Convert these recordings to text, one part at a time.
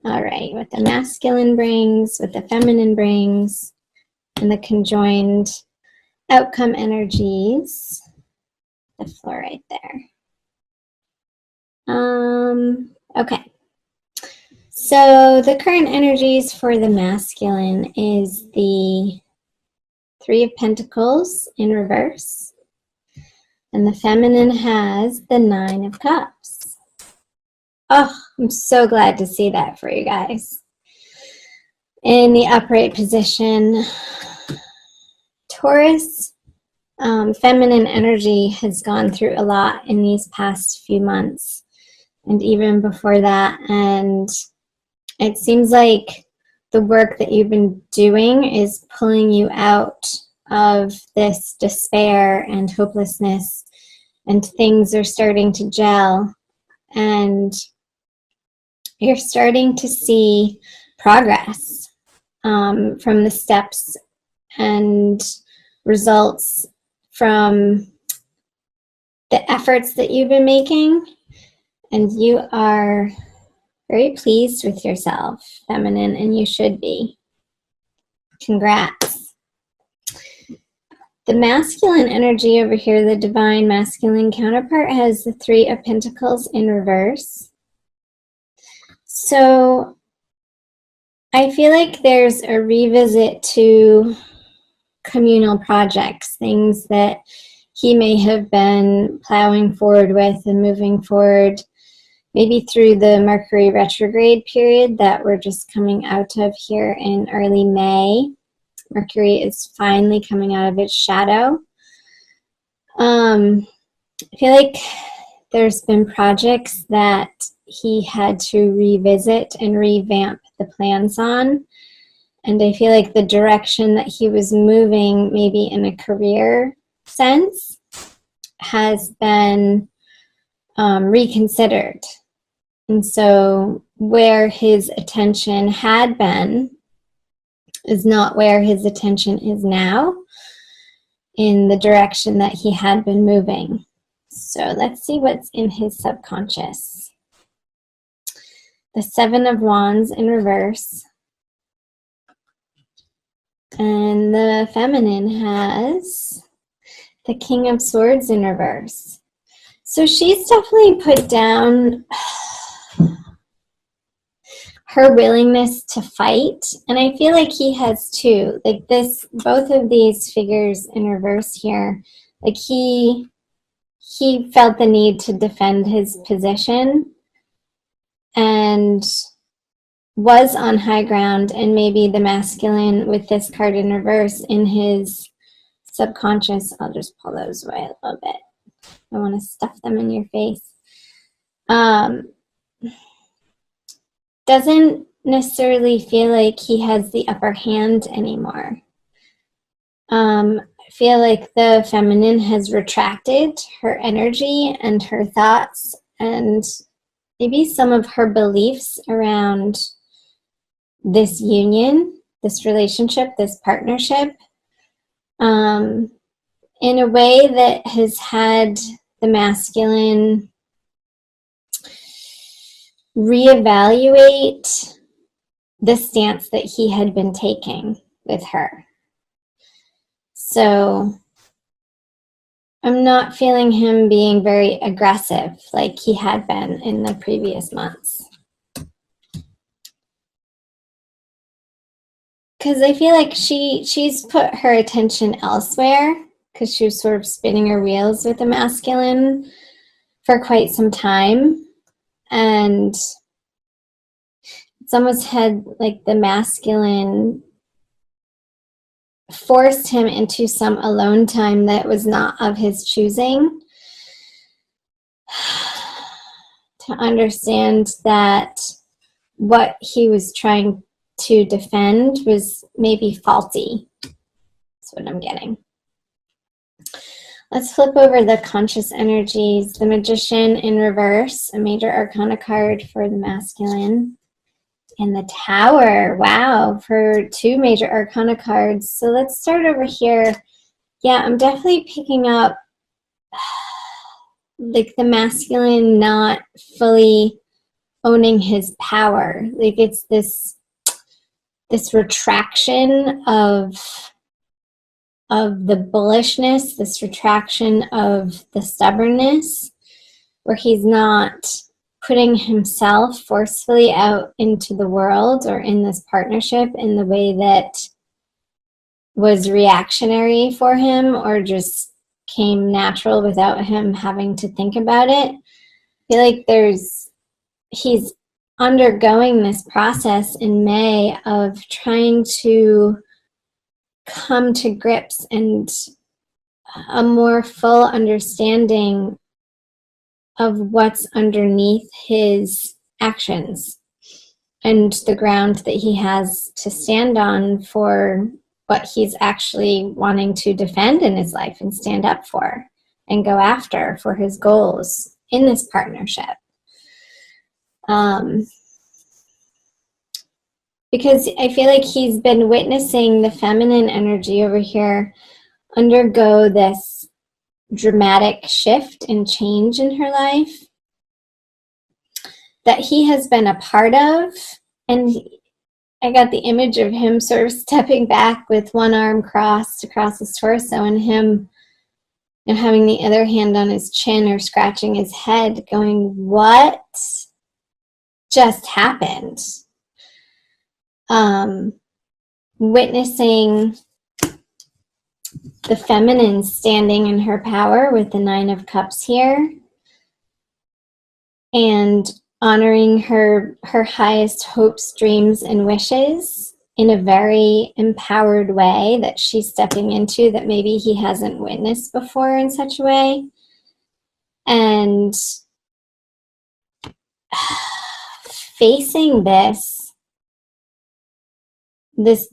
All right, what the masculine brings, what the feminine brings, and the conjoined outcome energies. The floor right there. Okay. So the current energies for the masculine is the Three of Pentacles in reverse. And the feminine has the Nine of Cups. Oh, I'm so glad to see that for you guys. In the upright position, Taurus, feminine energy has gone through a lot in these past few months and even before that. And it seems like the work that you've been doing is pulling you out of this despair and hopelessness, and things are starting to gel, and you're starting to see progress from the steps and results from the efforts that you've been making, and you are very pleased with yourself, feminine, and you should be. Congrats. The masculine energy over here, the divine masculine counterpart, has the Three of Pentacles in reverse. So I feel like there's a revisit to communal projects, things that he may have been plowing forward with and moving forward, maybe through the Mercury retrograde period that we're just coming out of here in early May. Mercury is finally coming out of its shadow. I feel like there's been projects that he had to revisit and revamp the plans on. And I feel like the direction that he was moving, maybe in a career sense, has been reconsidered. And so where his attention had been is not where his attention is now in the direction that he had been moving. So let's see what's in his subconscious. The Seven of Wands in reverse. And the feminine has the King of Swords in reverse. So she's definitely put down her willingness to fight, and I feel like he has too. Like this, both of these figures in reverse here, like he felt the need to defend his position and was on high ground, and maybe the masculine with this card in reverse in his subconscious. I'll just pull those away a little bit. I want to stuff them in your face. Doesn't necessarily feel like he has the upper hand anymore. I feel like the feminine has retracted her energy and her thoughts and maybe some of her beliefs around this union, this relationship, this partnership, in a way that has had the masculine reevaluate the stance that he had been taking with her. So I'm not feeling him being very aggressive like he had been in the previous months. Because I feel like she's put her attention elsewhere, because she was sort of spinning her wheels with the masculine for quite some time. And it's almost had like the masculine forced him into some alone time that was not of his choosing, to understand that what he was trying to defend was maybe faulty. That's what I'm getting. Let's flip over the conscious energies. The Magician in reverse, a major arcana card for the masculine. And the Tower, wow, for two major arcana cards. So let's start over here. Yeah, I'm definitely picking up like the masculine not fully owning his power. Like it's this retraction of the bullishness, this retraction of the stubbornness, where he's not putting himself forcefully out into the world or in this partnership in the way that was reactionary for him or just came natural without him having to think about it. I feel like he's undergoing this process in May of trying to come to grips and a more full understanding of what's underneath his actions and the ground that he has to stand on for what he's actually wanting to defend in his life and stand up for and go after for his goals in this partnership. Because I feel like he's been witnessing the feminine energy over here undergo this dramatic shift and change in her life that he has been a part of. And I got the image of him sort of stepping back with one arm crossed across his torso and him having the other hand on his chin or scratching his head going, what just happened? Witnessing the feminine standing in her power with the Nine of Cups here and honoring her highest hopes, dreams, and wishes in a very empowered way that she's stepping into that maybe he hasn't witnessed before in such a way. And facing this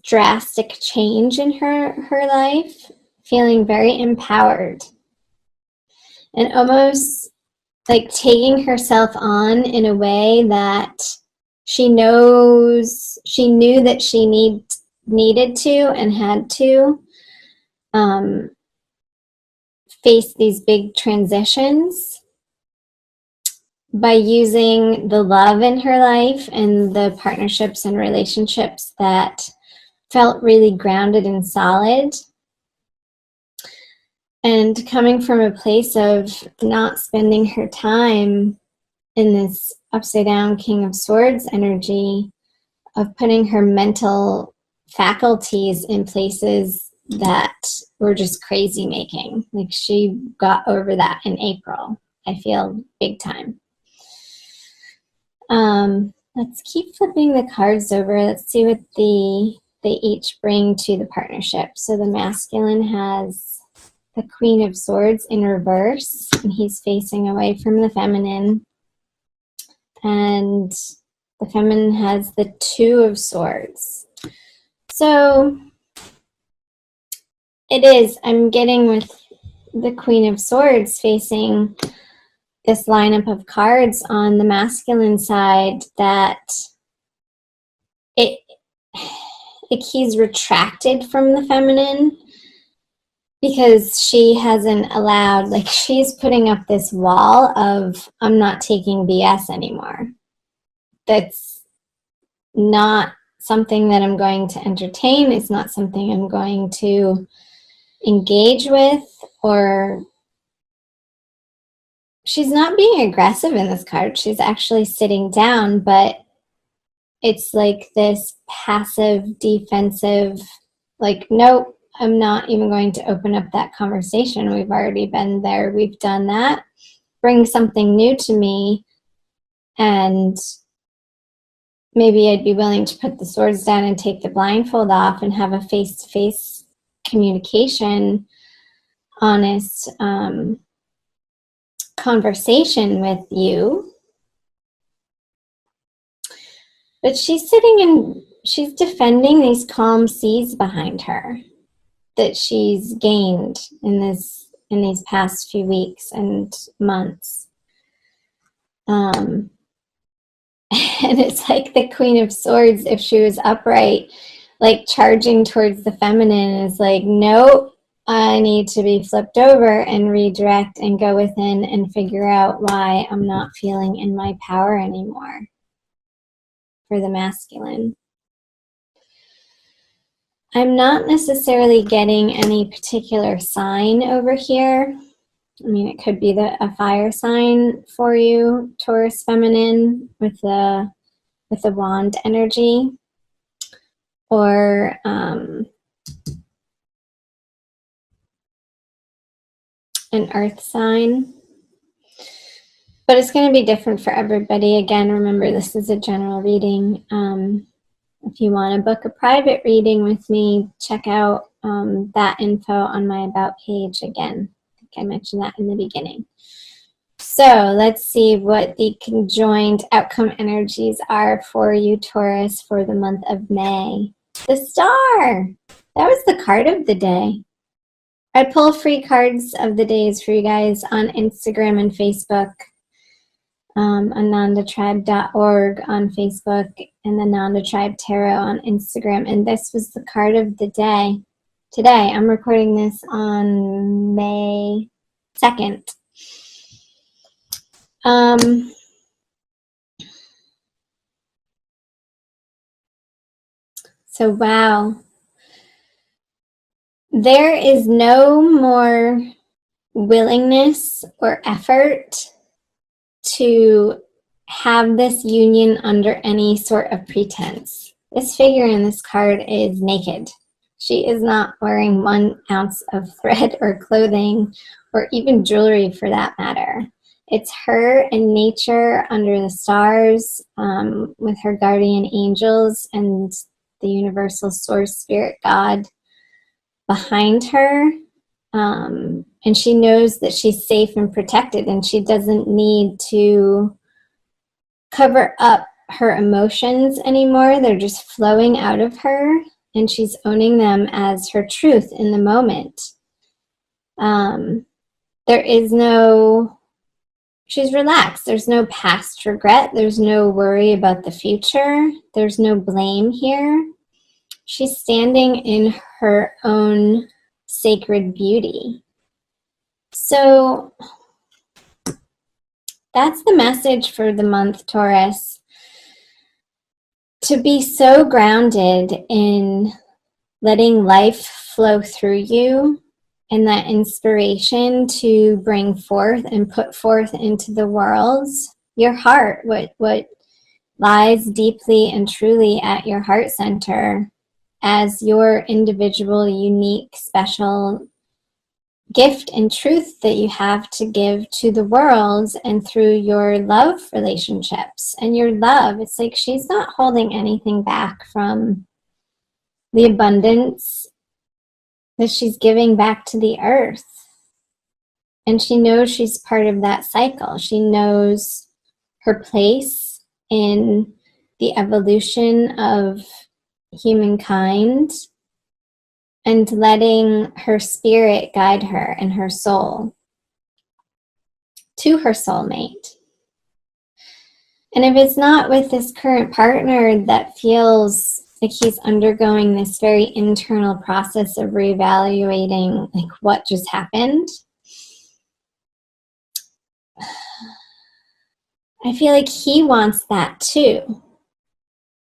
drastic change in her life, feeling very empowered and almost like taking herself on in a way that she knew that she needed to and had to face these big transitions by using the love in her life and the partnerships and relationships that felt really grounded and solid. And coming from a place of not spending her time in this upside down King of Swords energy, of putting her mental faculties in places that were just crazy making. Like she got over that in April, I feel, big time. Let's keep flipping the cards over. Let's see what they each bring to the partnership. So the masculine has the Queen of Swords in reverse, and he's facing away from the feminine. And the feminine has the Two of Swords. So it is, I'm getting with the Queen of Swords facing this lineup of cards on the masculine side that he's retracted from the feminine because she hasn't allowed, like she's putting up this wall of, I'm not taking BS anymore. That's not something that I'm going to entertain. It's not something I'm going to engage with, or she's not being aggressive in this card. She's actually sitting down, but it's like this passive, defensive, like, nope, I'm not even going to open up that conversation. We've already been there. We've done that. Bring something new to me, and maybe I'd be willing to put the swords down and take the blindfold off and have a face-to-face communication, honest conversation with you. But she's sitting and she's defending these calm seas behind her that she's gained in these past few weeks and months. And it's like the Queen of Swords, if she was upright, like charging towards the feminine, is like, nope, I need to be flipped over and redirect and go within and figure out why I'm not feeling in my power anymore. for the masculine. I'm not necessarily getting any particular sign over here. I mean, it could be a fire sign for you, Taurus feminine, with the wand energy, or an earth sign. But it's going to be different for everybody. Again, remember, this is a general reading. If you want to book a private reading with me, check out that info on my About page again. I think I mentioned that in the beginning. So let's see what the conjoined outcome energies are for you, Taurus, for the month of May. The Star! That was the card of the day. I pull free cards of the days for you guys on Instagram and Facebook. AnandaTribe.org on Facebook and the Nanda Tribe Tarot on Instagram. And this was the card of the day. Today, I'm recording this on May 2nd. So, wow. There is no more willingness or effort to have this union under any sort of pretense. This figure in this card is naked. She is not wearing 1 ounce of thread or clothing or even jewelry for that matter. It's her and nature under the stars with her guardian angels and the universal source spirit God behind her. And she knows that she's safe and protected, and she doesn't need to cover up her emotions anymore. They're just flowing out of her, and she's owning them as her truth in the moment. She's relaxed. There's no past regret. There's no worry about the future. There's no blame here. She's standing in her own sacred beauty. So that's the message for the month, Taurus. To be so grounded in letting life flow through you and that inspiration to bring forth and put forth into the world your heart, what lies deeply and truly at your heart center as your individual, unique, special gift and truth that you have to give to the world, and through your love relationships and your love. It's like she's not holding anything back from the abundance that she's giving back to the earth. And she knows she's part of that cycle. She knows her place in the evolution of humankind, and letting her spirit guide her and her soul to her soulmate. And if it's not with this current partner that feels like he's undergoing this very internal process of reevaluating like what just happened, I feel like he wants that too.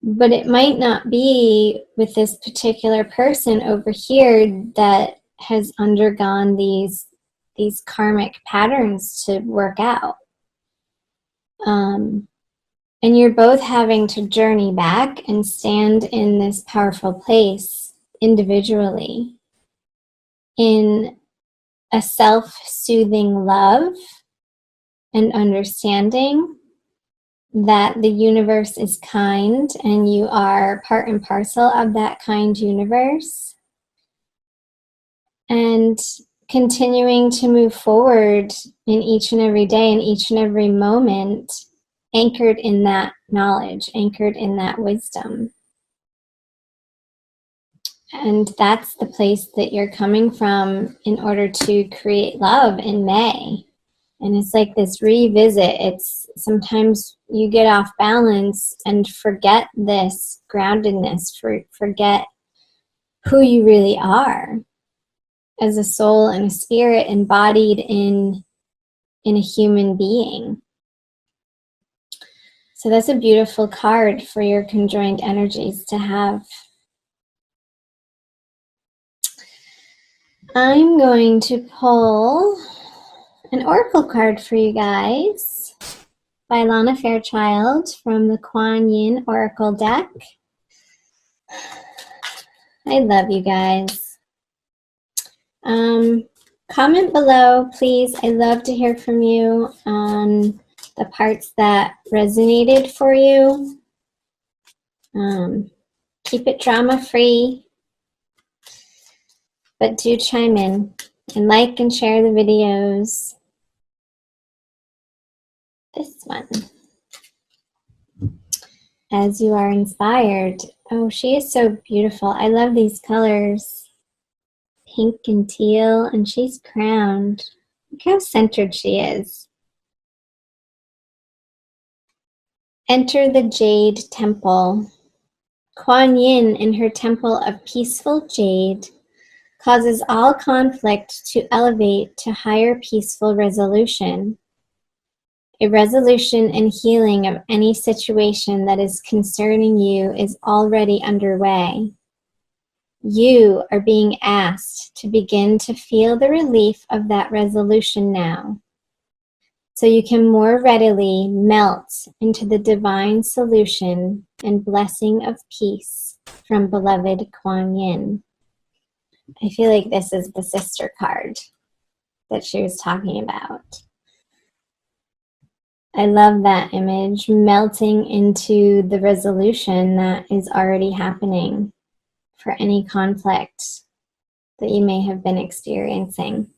But it might not be with this particular person over here that has undergone these karmic patterns to work out. And you're both having to journey back and stand in this powerful place individually in a self-soothing love and understanding that the universe is kind and you are part and parcel of that kind universe, and continuing to move forward in each and every day and each and every moment, anchored in that knowledge, anchored in that wisdom. And that's the place that you're coming from in order to create love in May. And it's like this revisit. It's sometimes you get off balance and forget this groundedness, forget who you really are as a soul and a spirit embodied in a human being. So that's a beautiful card for your conjoined energies to have. I'm going to pull an oracle card for you guys by Lana Fairchild from the Kuan Yin Oracle deck. I love you guys. Comment below, please. I love to hear from you on the parts that resonated for you. Keep it drama-free, but do chime in and like and share the videos. This one. As you are inspired. Oh, she is so beautiful. I love these colors. Pink and teal, and she's crowned. Look how centered she is. Enter the Jade Temple. Kuan Yin in her temple of peaceful jade causes all conflict to elevate to higher peaceful resolution. A resolution and healing of any situation that is concerning you is already underway. You are being asked to begin to feel the relief of that resolution now, so you can more readily melt into the divine solution and blessing of peace from beloved Kuan Yin. I feel like this is the sister card that she was talking about. I love that image, melting into the resolution that is already happening for any conflict that you may have been experiencing.